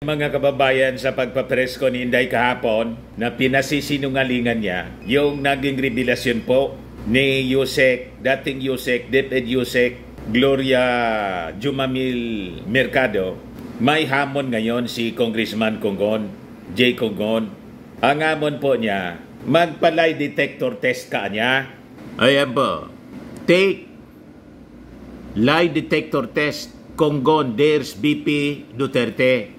Mga kababayan, sa pagpapresko ni Inday kahapon na pinasisinungalingan niya yung naging revelasyon po ni dating Yusek, DepEd Yusek Gloria Jumamil Mercado. May hamon ngayon si Congressman Conggon, J. Conggon. Ang hamon po niya, magpa-lie detector test ka niya. Ayan po, take lie detector test, Conggon dares BP Duterte.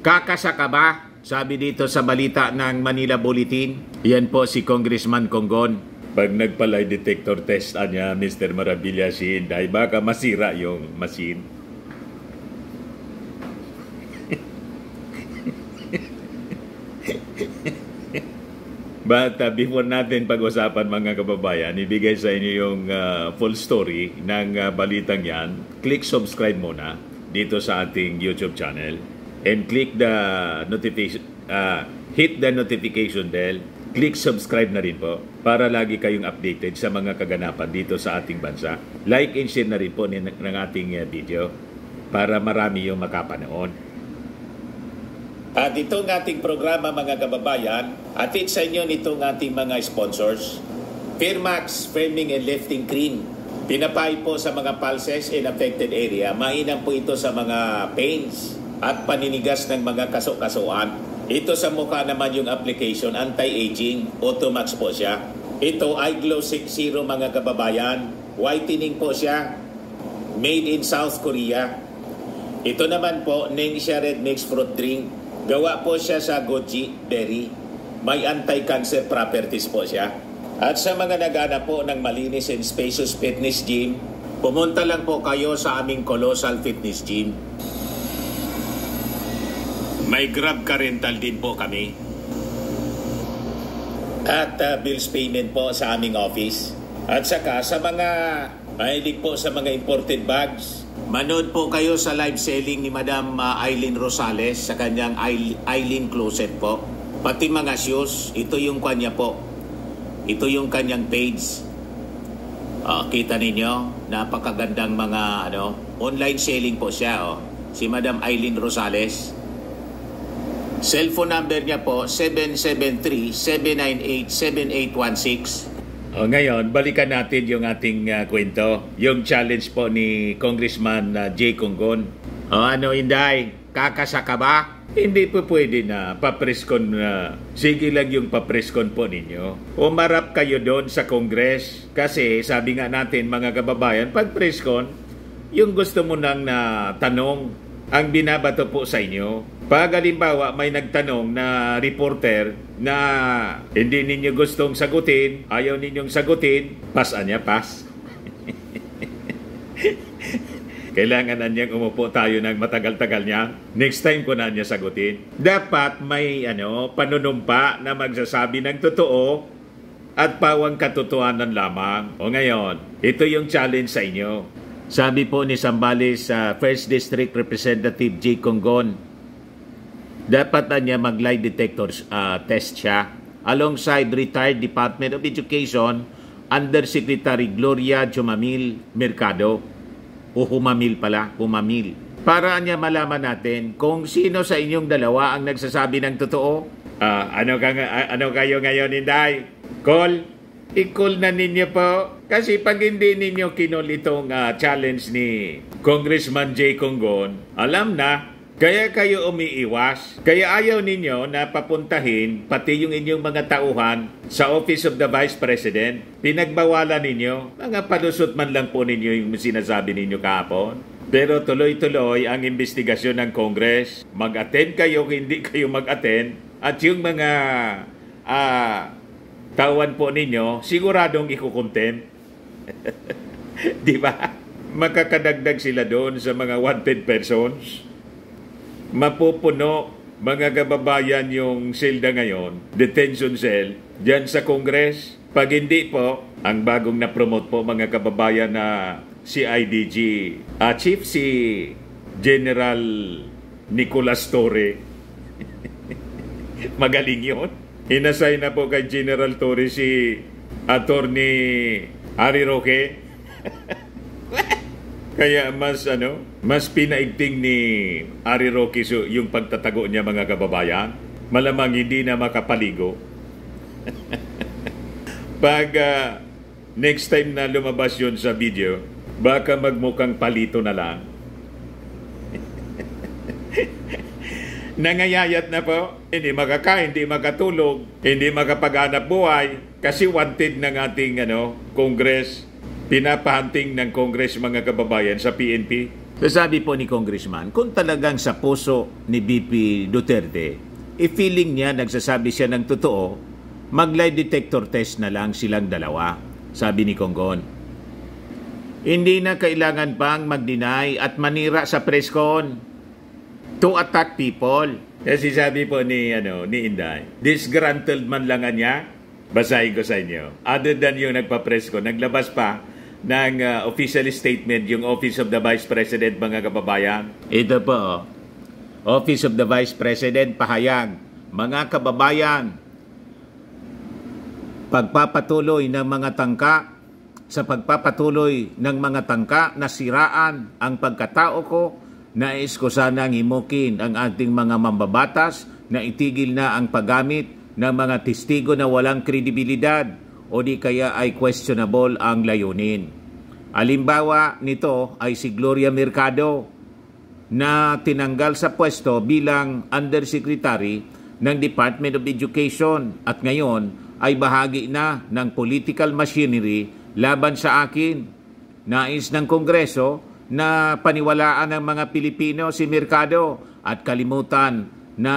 Kakasa ka ba? Sabi dito sa balita ng Manila Bulletin. Yan po si Congressman Conggon. Pag nagpa-lie detector test niya, Mr. Marabilia si Inday, baka masira yung machine. But before natin pag-usapan mga kababayan, ibigay sa inyo yung full story ng balitang yan. Click subscribe muna dito sa ating YouTube channel. And click the notification, hit the notification bell, click subscribe na rin po para lagi kayong updated sa mga kaganapan dito sa ating bansa. Like and share na rin po ng ating video para marami yung makapanood. At itong ating programa mga kababayan, atid sa inyo nitong ating mga sponsors. Firmax Firming and Lifting Cream. Pinapay po sa mga pulses in affected area. Mainam po ito sa mga pains at paninigas ng mga kaso-kasuan. Ito sa mukha naman yung application, anti-aging, Automax po siya. Ito ay Glow 60 mga kababayan. Whitening po siya. Made in South Korea. Ito naman po, Ningxia Red Mix Fruit Drink. Gawa po siya sa goji berry. May anti-cancer properties po siya. At sa mga nagana po ng malinis and spacious fitness gym, pumunta lang po kayo sa aming Colossal Fitness Gym. May Grab car rental din po kami. At bills payment po sa aming office. At saka sa mga mahilig po sa mga imported bags, manood po kayo sa live selling ni Madam Eileen Rosales sa kanyang Eileen Closet po. Pati mga shoes, ito yung kanya po. Ito yung kanyang page. Kita ninyo, napakagandang mga online selling po siya. Si Madam Eileen Rosales. Cellphone number niya po, 773-798-7816. Ngayon, balikan natin yung ating kwento. Yung challenge po ni Congressman J. Conggon. Inday, kakasa ka ba? Hindi po pwede na papreskon na. Sige lang yung papreskon po ninyo. Umarap kayo doon sa Congress. Kasi sabi nga natin mga kababayan, pag preskon, yung gusto mo nang tanong ang binabato po sa inyo. Pag halimbawa may nagtanong na reporter na hindi ninyo gustong sagutin, ayaw ninyong sagutin, pass niya, pass. Kailangan na niyang umupo tayo ng matagal-tagal niya. Next time ko na niya sagutin. Dapat may panunumpa na magsasabi ng totoo at pawang katotohanan lamang. O ngayon, ito yung challenge sa inyo. Sabi po ni Zambales First District Representative J. Conggon, dapat na niya mag-lie detector test siya alongside retired Department of Education Undersecretary Gloria Jumamil Mercado. Humamil pala, humamil. Para niya malaman natin kung sino sa inyong dalawa ang nagsasabi ng totoo. Ano kayo ngayon, Inday? Call? I-call na ninyo po. Kasi pag hindi ninyo kinol itong challenge ni Congressman J. Conggon, alam na, kaya kayo umiiwas. Kaya ayaw ninyo na papuntahin pati yung inyong mga tauhan sa Office of the Vice President. Pinagbawalan ninyo. Mga palusot man lang po ninyo yung sinasabi ninyo kahapon. Pero tuloy-tuloy ang investigasyon ng Congress. Mag-attend kayo, hindi kayo mag-attend. At yung mga tauhan po ninyo, siguradong ikukontempt. Di ba? Makakadagdag sila doon sa mga wanted persons. Mapupuno mga kababayan yung selda ngayon, detention cell, dyan sa Congress. Pag hindi po, ang bagong na-promote po mga kababayan na si IDG, Chief si General Nicolas Torre. Magaling yun. Inassign na po kay General Torre si Attorney Harry Roque. Kaya mas pinaigting ni Ari Roque yung pagtatago niya, mga kababayan. Malamang hindi na makapaligo. Pag next time na lumabas yun sa video, baka magmukhang palito na lang. Nangayayat na po, hindi makakain, hindi makatulog, hindi makapaghanap buhay kasi wanted ng ating Congress, pinapahunting ng Congress, mga kababayan, sa PNP. So sabi po ni Congressman, kung talagang sa puso ni BP Duterte, feeling niya, nagsasabi siya ng totoo, mag-lie detector test na lang silang dalawa, sabi ni Conggon. Hindi na kailangan pang mag-deny at manira sa press con to attack people. Kasi sabi po ni Inday, disgruntled man lang niya, basahin ko sa inyo. Other than yung nagpa-press ko, naglabas pa ng official statement yung Office of the Vice President, mga kababayan. Ito po, Office of the Vice President, pahayag, mga kababayan, pagpapatuloy ng mga tangka, sa pagpapatuloy ng mga tangka na siraan ang pagkatao ko, nais ko sanang himukin ang ating mga mambabatas na itigil na ang paggamit ng mga testigo na walang kredibilidad o di kaya ay questionable ang layunin. Halimbawa nito ay si Gloria Mercado na tinanggal sa pwesto bilang Undersecretary ng Department of Education at ngayon ay bahagi na ng political machinery laban sa akin. Nais ng Kongreso na paniwalaan ng mga Pilipino si Mercado at kalimutan na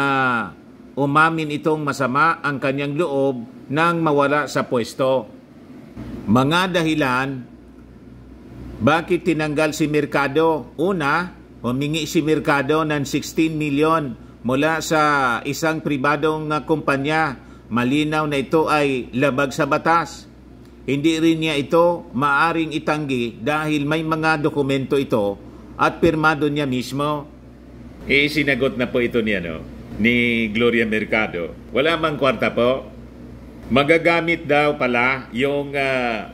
umamin itong masama ang kanyang loob nang mawala sa pwesto. Mga dahilan bakit tinanggal si Mercado. Una, humingi si Mercado ng 16 million mula sa isang pribadong kumpanya. Malinaw na ito ay labag sa batas. Hindi rin niya ito maaring itanggi dahil may mga dokumento ito at pirmado niya mismo. Sinagot na po ito ni Gloria Mercado. Wala mang kwarta po. Magagamit daw pala yung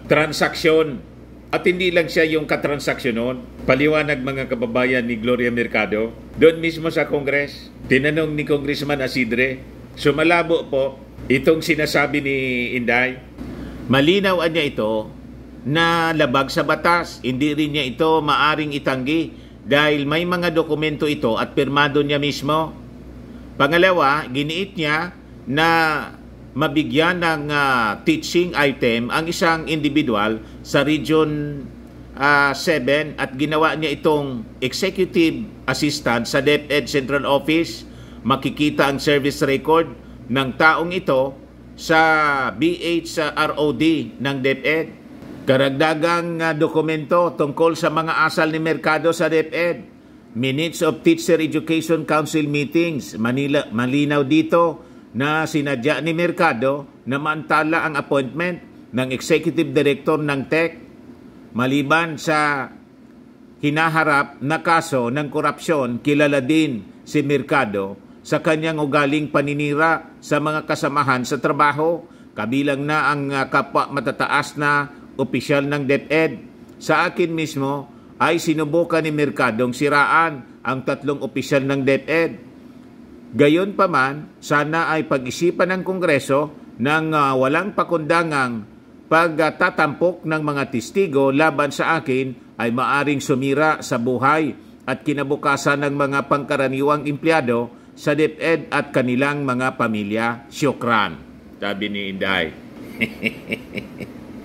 transaksyon at hindi lang siya yung katransaksyon nun. Paliwanag, mga kababayan, ni Gloria Mercado doon mismo sa Congress. Tinanong ni Congressman Asidre. Sumalabo po itong sinasabi ni Inday. Malinaw niya ito na labag sa batas. Hindi rin niya ito maaring itanggi dahil may mga dokumento ito at pirmado niya mismo. Pangalawa, giniit niya na mabigyan ng teaching item ang isang individual sa Region 7 at ginawa niya itong executive assistant sa DepEd Central Office. Makikita ang service record ng taong ito sa BHROD ng DepEd. Karagdagang dokumento tungkol sa mga asal ni Mercado sa DepEd. Minutes of Teacher Education Council meetings. Malinaw dito na sinadya ni Mercado na maantala ang appointment ng Executive Director ng TEC. Maliban sa hinaharap na kaso ng korupsyon, kilala din si Mercado sa kanyang ugaling paninira sa mga kasamahan sa trabaho, kabilang na ang kapwa matataas na opisyal ng DepEd. Sa akin mismo ay sinubukan ni Mercadong siraan ang 3 opisyal ng DepEd. Gayon pa man, sana ay pag-isipan ng Kongreso ng walang pakundangang pagtatampok ng mga testigo laban sa akin ay maaring sumira sa buhay at kinabukasan ng mga pangkaraniwang empleyado sa DepEd at kanilang mga pamilya. Syukran, sabi ni Inday.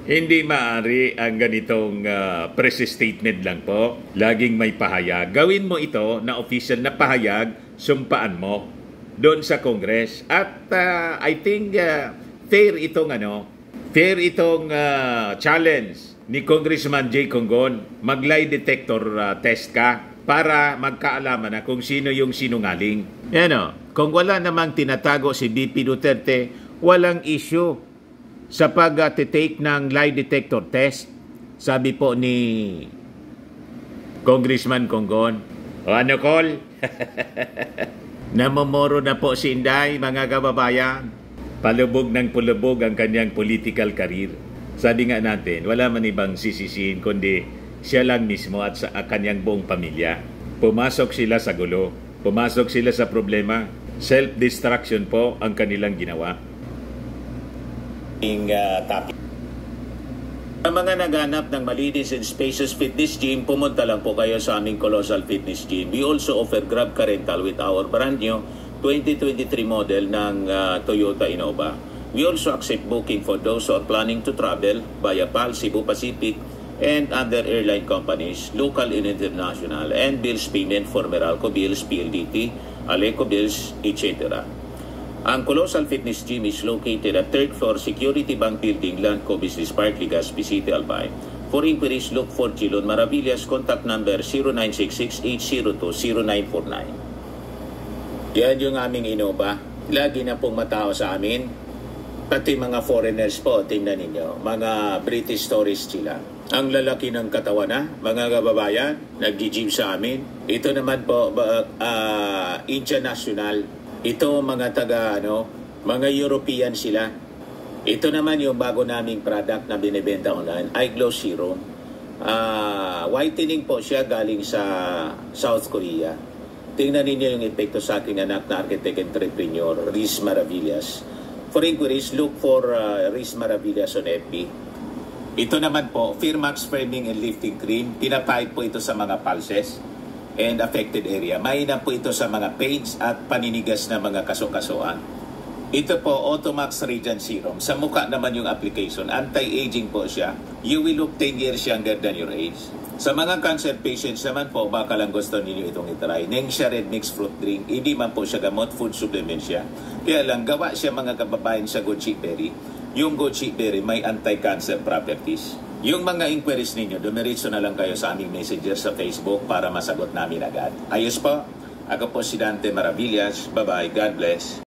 Hindi maaari ang ganitong press statement lang po. Laging may pahayag. Gawin mo ito na official na pahayag, sumpaan mo doon sa Congress. At I think fair itong challenge ni Congressman Jay Conggon. Mag-lie detector test ka para magkaalaman na kung sino yung sinungaling. Kung wala namang tinatago si BP Duterte, walang issue sa pag-take ng lie detector test. Sabi po ni Congressman Conggon. O ano, Col? Namomoro na po si Inday, mga kababayan. Palubog ng pulubog ang kanyang political career. Sabi nga natin, wala man ibang sisisihin kundi siya lang mismo at sa kanyang buong pamilya. Pumasok sila sa gulo, pumasok sila sa problema. Self-destruction po ang kanilang ginawa. Topic. Sa mga naghanap ng malinis and spacious fitness gym, pumunta lang po kayo sa aming Colossal Fitness Gym. We also offer Grab Car Rental with our brand new 2023 model ng Toyota Innova. We also accept booking for those who are planning to travel via PAL, Cebu Pacific, and other airline companies, local and international, and bills payment for Meralco Bills, PLDT, Aleco Bills, etc. Ang Colossal Fitness Gym is located at 3rd floor Security Bank Building, Landco Business Park, Legazpi City, Albay. For inquiries, look for Chilon Maravillas. Contact number 0966-802-0949. Yan yung aming Innova. Lagi na pong matao sa amin. Pati mga foreigners po, tingnan ninyo. Mga British tourists sila. Ang lalaki ng katawan na, mga kababayan, nag-gym sa amin. Ito naman po, international. Ito mga mga European sila. Ito naman yung bago naming product na binibenta online, iGlow Serum. Whitening po siya galing sa South Korea. Tingnan ninyo yung epekto sa aking anak na architect entrepreneur, Riz Maravillas. For inquiries, look for Riz Maravillas on FB. Ito naman po, Firmax Firming and Lifting Cream. Pinapahid po ito sa mga pulses and affected area. Mainam po ito sa mga pains at paninigas na mga kaso-kasuan. Ito po, Automax Radiant Serum. Sa mukha naman yung application. Anti-aging po siya. You will look 10 years younger than your age. Sa mga cancer patients naman po, baka lang gusto ninyo itong itry. Nengxia Red Mix Fruit Drink. Hindi man po siya gamot, food supplement siya. Kaya lang, gawa siya mga kababayan sa goji berry. Yung goji berry may anti-cancer properties. Yung mga inquiries ninyo, dumiretso na lang kayo sa aming messenger sa Facebook para masagot namin agad. Ayos po. Ako po si Dante Maravillas. Bye-bye. God bless.